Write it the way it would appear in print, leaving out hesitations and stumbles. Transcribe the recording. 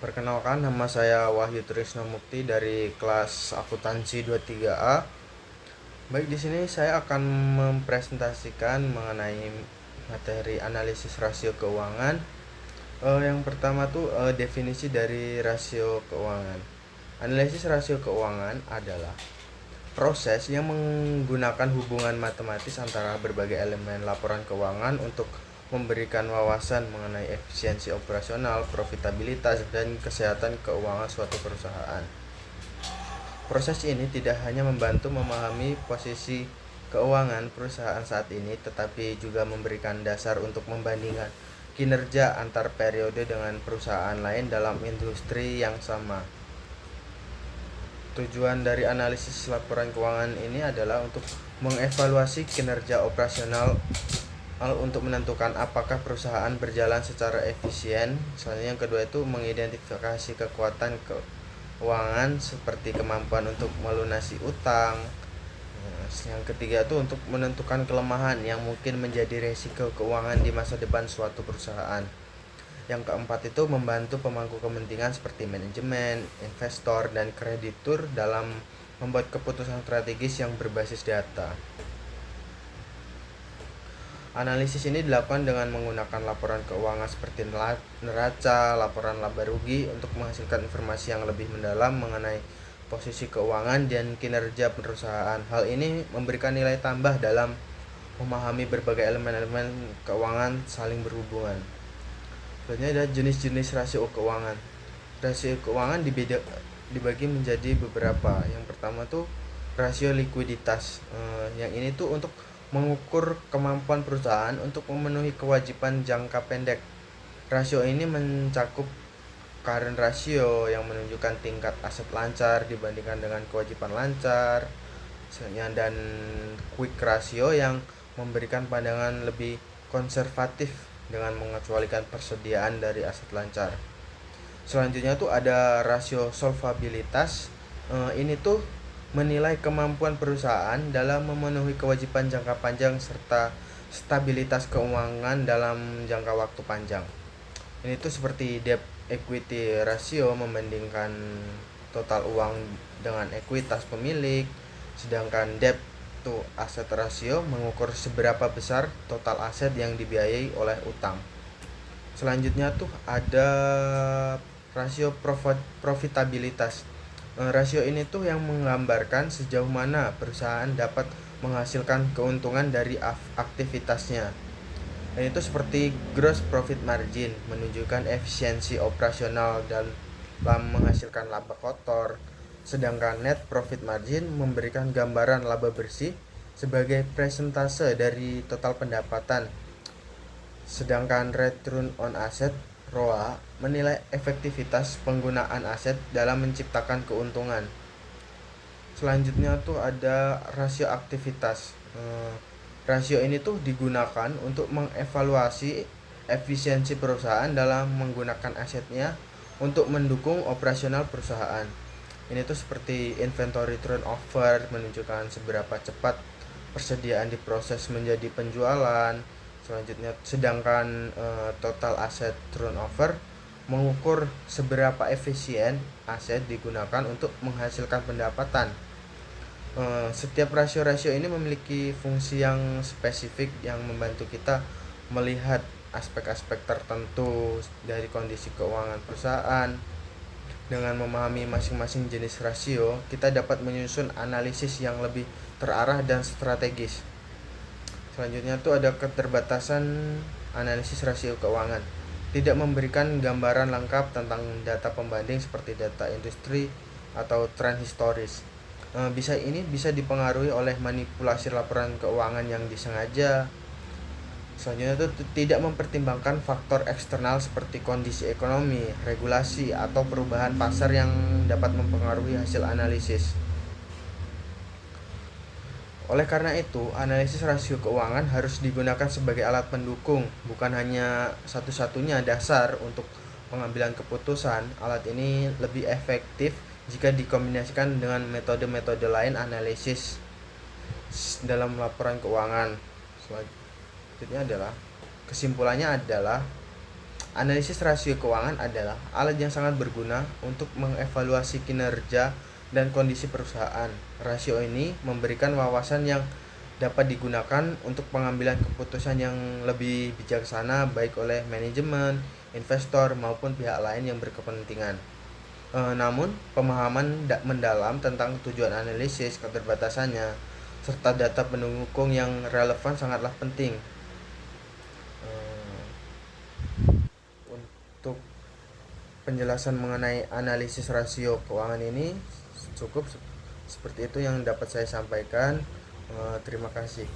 Perkenalkan, nama saya Wahyu Trisno Mukti dari kelas akuntansi 23A. Baik, di sini saya akan mempresentasikan mengenai materi analisis rasio keuangan. Yang pertama tuh definisi dari rasio keuangan. Analisis rasio keuangan adalah proses yang menggunakan hubungan matematis antara berbagai elemen laporan keuangan untuk memberikan wawasan mengenai efisiensi operasional, profitabilitas, dan kesehatan keuangan suatu perusahaan. Proses ini tidak hanya membantu memahami posisi keuangan perusahaan saat ini, tetapi juga memberikan dasar untuk membandingkan kinerja antar periode dengan perusahaan lain dalam industri yang sama. Tujuan dari analisis laporan keuangan ini adalah untuk mengevaluasi kinerja operasional untuk menentukan apakah perusahaan berjalan secara efisien. Selanjutnya yang kedua itu mengidentifikasi kekuatan keuangan seperti kemampuan untuk melunasi utang. Yang ketiga itu untuk menentukan kelemahan yang mungkin menjadi resiko keuangan di masa depan suatu perusahaan. Yang keempat itu membantu pemangku kepentingan seperti manajemen, investor, dan kreditur dalam membuat keputusan strategis yang berbasis data. Analisis ini dilakukan dengan menggunakan laporan keuangan seperti neraca, laporan laba rugi untuk menghasilkan informasi yang lebih mendalam mengenai posisi keuangan dan kinerja perusahaan. Hal ini memberikan nilai tambah dalam memahami berbagai elemen-elemen keuangan saling berhubungan. Selanjutnya ada jenis-jenis rasio keuangan. Rasio keuangan dibagi menjadi beberapa. Yang pertama tuh rasio likuiditas. Yang ini tuh untuk mengukur kemampuan perusahaan untuk memenuhi kewajiban jangka pendek. Rasio ini mencakup current ratio yang menunjukkan tingkat aset lancar dibandingkan dengan kewajiban lancar, dan quick ratio yang memberikan pandangan lebih konservatif dengan mengecualikan persediaan dari aset lancar. Selanjutnya tuh ada rasio solvabilitas. Ini tuh menilai kemampuan perusahaan dalam memenuhi kewajiban jangka panjang serta stabilitas keuangan dalam jangka waktu panjang. Ini tuh seperti debt equity ratio membandingkan total uang dengan ekuitas pemilik, sedangkan debt to asset ratio mengukur seberapa besar total aset yang dibiayai oleh utang. Selanjutnya tuh ada rasio profitabilitas. Rasio ini tuh yang menggambarkan sejauh mana perusahaan dapat menghasilkan keuntungan dari aktivitasnya. Dan itu seperti gross profit margin menunjukkan efisiensi operasional dalam menghasilkan laba kotor, sedangkan net profit margin memberikan gambaran laba bersih sebagai presentase dari total pendapatan. Sedangkan return on asset (ROA) menilai efektivitas penggunaan aset dalam menciptakan keuntungan. Selanjutnya tuh ada rasio aktivitas. Rasio ini tuh digunakan untuk mengevaluasi efisiensi perusahaan dalam menggunakan asetnya untuk mendukung operasional perusahaan. Ini tuh seperti inventory turnover menunjukkan seberapa cepat persediaan diproses menjadi penjualan. Selanjutnya, sedangkan total asset turnover mengukur seberapa efisien aset digunakan untuk menghasilkan pendapatan. Setiap rasio-rasio ini memiliki fungsi yang spesifik yang membantu kita melihat aspek-aspek tertentu dari kondisi keuangan perusahaan. Dengan memahami masing-masing jenis rasio, kita dapat menyusun analisis yang lebih terarah dan strategis. Selanjutnya tuh ada keterbatasan analisis rasio keuangan. Tidak memberikan gambaran lengkap tentang data pembanding seperti data industri atau tren historis. Bisa dipengaruhi oleh manipulasi laporan keuangan yang disengaja. Selanjutnya itu tidak mempertimbangkan faktor eksternal seperti kondisi ekonomi, regulasi, atau perubahan pasar yang dapat mempengaruhi hasil analisis. Oleh karena itu, analisis rasio keuangan harus digunakan sebagai alat pendukung, bukan hanya satu-satunya dasar untuk pengambilan keputusan. Alat ini lebih efektif jika dikombinasikan dengan metode-metode lain analisis dalam laporan keuangan. Selanjutnya adalah kesimpulannya adalah Analisis rasio keuangan adalah alat yang sangat berguna untuk mengevaluasi kinerja dan kondisi perusahaan. Rasio ini memberikan wawasan yang dapat digunakan untuk pengambilan keputusan yang lebih bijaksana baik oleh manajemen, investor maupun pihak lain yang berkepentingan. Namun, pemahaman mendalam tentang tujuan analisis, keterbatasannya, serta data pendukung yang relevan sangatlah penting. Untuk penjelasan mengenai analisis rasio keuangan ini cukup seperti itu yang dapat saya sampaikan. Terima kasih.